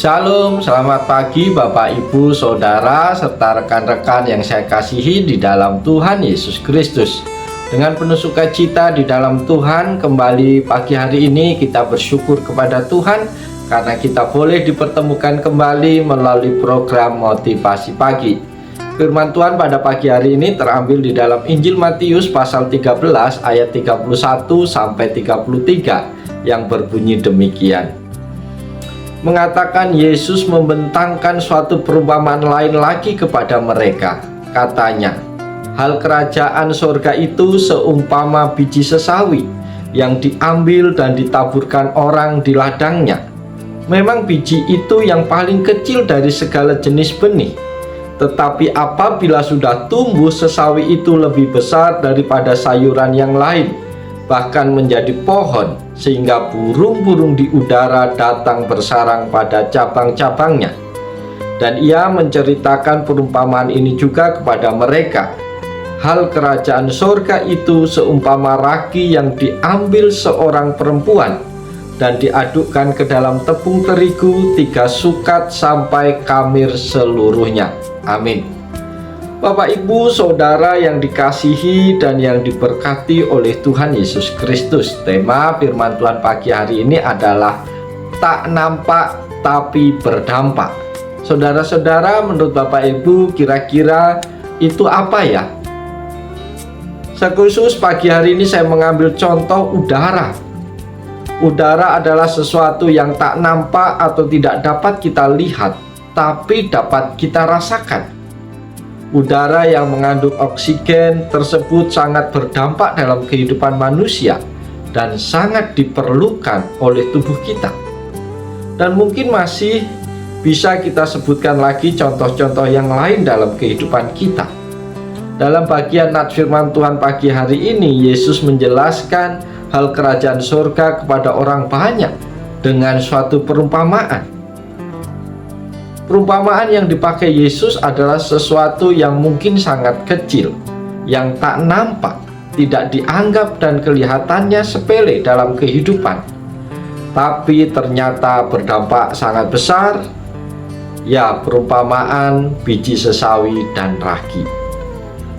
Shalom, selamat pagi Bapak, Ibu, Saudara, serta rekan-rekan yang saya kasihi di dalam Tuhan Yesus Kristus. Dengan penuh sukacita di dalam Tuhan, kembali pagi hari ini kita bersyukur kepada Tuhan karena kita boleh dipertemukan kembali melalui program Motivasi Pagi. Firman Tuhan pada pagi hari ini terambil di dalam Injil Matius pasal 13 ayat 31 sampai 33 yang berbunyi demikian. Mengatakan Yesus membentangkan suatu perumpamaan lain lagi kepada mereka. Katanya, hal kerajaan sorga itu seumpama biji sesawi yang diambil dan ditaburkan orang di ladangnya. Memang biji itu yang paling kecil dari segala jenis benih. Tetapi apabila sudah tumbuh, sesawi itu lebih besar daripada sayuran yang lain, bahkan menjadi pohon, sehingga burung-burung di udara datang bersarang pada cabang-cabangnya. Dan ia menceritakan perumpamaan ini juga kepada mereka. Hal kerajaan sorga itu seumpama ragi yang diambil seorang perempuan dan diadukkan ke dalam tepung terigu 3 sukat sampai kamir seluruhnya. Amin. Bapak, Ibu, Saudara yang dikasihi dan yang diberkati oleh Tuhan Yesus Kristus, tema firman Tuhan pagi hari ini adalah tak nampak tapi berdampak. Saudara-saudara, menurut Bapak Ibu, kira-kira itu apa ya? Sekhusus pagi hari ini saya mengambil contoh udara. Udara adalah sesuatu yang tak nampak atau tidak dapat kita lihat, tapi dapat kita rasakan. Udara yang mengandung oksigen tersebut sangat berdampak dalam kehidupan manusia dan sangat diperlukan oleh tubuh kita. Dan mungkin masih bisa kita sebutkan lagi contoh-contoh yang lain dalam kehidupan kita. Dalam bagian nats firman Tuhan pagi hari ini, Yesus menjelaskan hal kerajaan surga kepada orang banyak dengan suatu perumpamaan. Perumpamaan yang dipakai Yesus adalah sesuatu yang mungkin sangat kecil, yang tak nampak, tidak dianggap dan kelihatannya sepele dalam kehidupan, tapi ternyata berdampak sangat besar. Ya, perumpamaan biji sesawi dan ragi.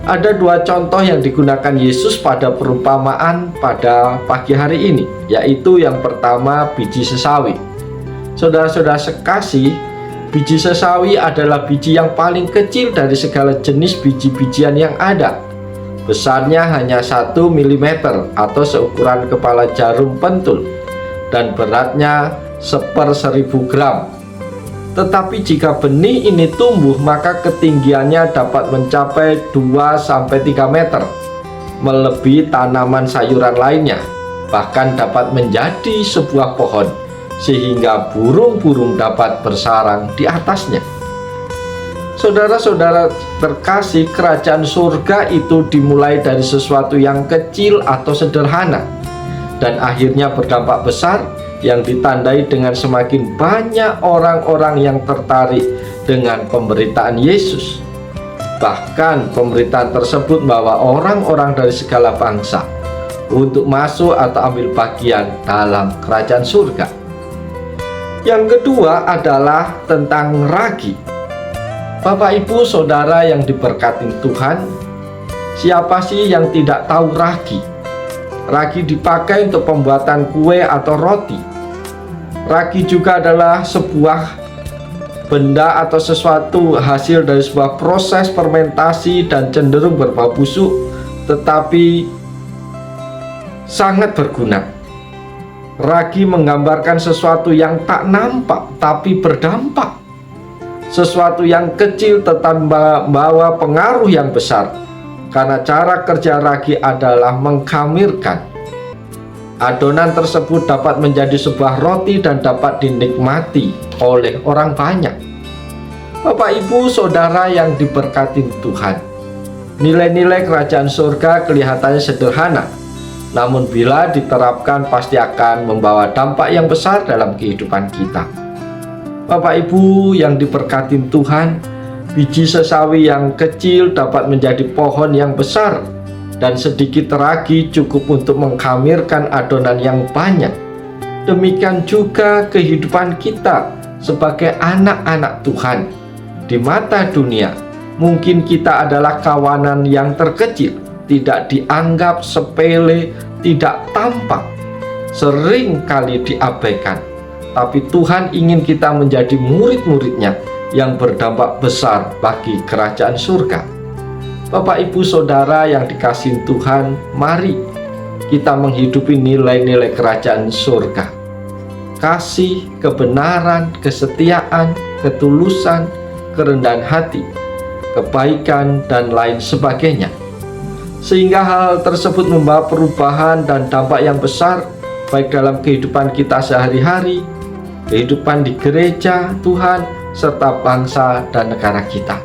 Ada 2 contoh yang digunakan Yesus pada perumpamaan pada pagi hari ini, yaitu yang pertama biji sesawi. Saudara-saudara sekasih, biji sesawi adalah biji yang paling kecil dari segala jenis biji-bijian yang ada. Besarnya hanya 1 mm atau seukuran kepala jarum pentul, dan beratnya 1/1000 gram. Tetapi jika benih ini tumbuh, maka ketinggiannya dapat mencapai 2-3 meter, melebihi tanaman sayuran lainnya, bahkan dapat menjadi sebuah pohon, sehingga burung-burung dapat bersarang di atasnya. Saudara-saudara terkasih, kerajaan surga itu dimulai dari sesuatu yang kecil atau sederhana, dan akhirnya berdampak besar yang ditandai dengan semakin banyak orang-orang yang tertarik dengan pemberitaan Yesus. Bahkan pemberitaan tersebut membawa orang-orang dari segala bangsa untuk masuk atau ambil bagian dalam kerajaan surga. Yang kedua adalah tentang ragi. Bapak, Ibu, Saudara yang diberkati Tuhan, siapa sih yang tidak tahu ragi? Ragi dipakai untuk pembuatan kue atau roti. Ragi juga adalah sebuah benda atau sesuatu hasil dari sebuah proses fermentasi dan cenderung berbau busuk, tetapi sangat berguna. Ragi menggambarkan sesuatu yang tak nampak tapi berdampak, sesuatu yang kecil tetap membawa pengaruh yang besar, karena cara kerja ragi adalah mengkhamirkan. Adonan tersebut dapat menjadi sebuah roti dan dapat dinikmati oleh orang banyak. Bapak, Ibu, Saudara yang diberkati Tuhan, nilai-nilai kerajaan surga kelihatannya sederhana, namun bila diterapkan pasti akan membawa dampak yang besar dalam kehidupan kita. Bapak, Ibu yang diberkati Tuhan, biji sesawi yang kecil dapat menjadi pohon yang besar, dan sedikit ragi cukup untuk mengkhamirkan adonan yang banyak. Demikian juga kehidupan kita, sebagai anak-anak Tuhan. Di mata dunia, mungkin kita adalah kawanan yang terkecil, tidak dianggap, sepele, tidak tampak, sering kali diabaikan. Tapi Tuhan ingin kita menjadi murid-muridnya yang berdampak besar bagi kerajaan surga. Bapak, Ibu, Saudara yang dikasihi Tuhan, mari kita menghidupi nilai-nilai kerajaan surga. Kasih, kebenaran, kesetiaan, ketulusan, kerendahan hati, kebaikan, dan lain sebagainya. Sehingga hal tersebut membawa perubahan dan dampak yang besar, baik dalam kehidupan kita sehari-hari, kehidupan di gereja Tuhan, serta bangsa dan negara kita.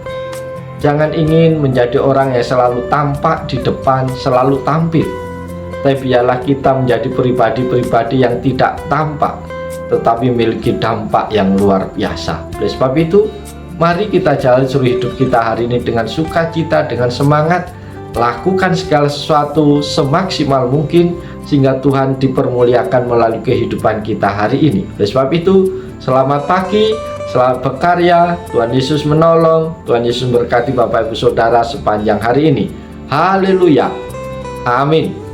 Jangan ingin menjadi orang yang selalu tampak di depan, selalu tampil, tapi biarlah kita menjadi pribadi-pribadi yang tidak tampak, tetapi memiliki dampak yang luar biasa. Oleh sebab itu, mari kita jalani seluruh hidup kita hari ini dengan sukacita, dengan semangat, lakukan segala sesuatu semaksimal mungkin, sehingga Tuhan dipermuliakan melalui kehidupan kita hari ini. Oleh sebab itu, selamat pagi, selamat berkarya, Tuhan Yesus menolong, Tuhan Yesus memberkati Bapak Ibu Saudara sepanjang hari ini. Haleluya, amin.